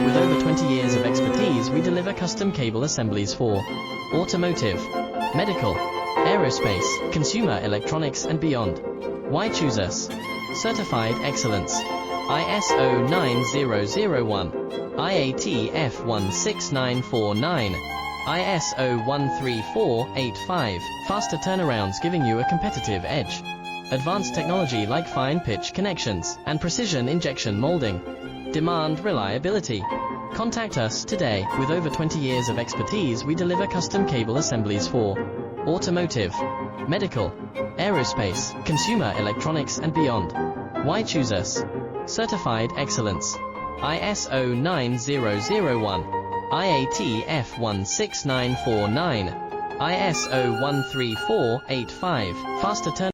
With over 20 years of expertise, we deliver custom cable assemblies for automotive, medical, aerospace, consumer electronics and beyond. Why choose us? Certified excellence. ISO 9001, IATF 16949, ISO 13485. Faster turnarounds giving you a competitive edge. Advanced technology like fine pitch connections and precision injection molding. Demand reliability. Contact us today. With over 20 years of expertise, we deliver custom cable assemblies for automotive, medical, aerospace, consumer electronics and beyond. Why choose us? Certified excellence. ISO 9001, IATF 16949, ISO 13485. Faster turn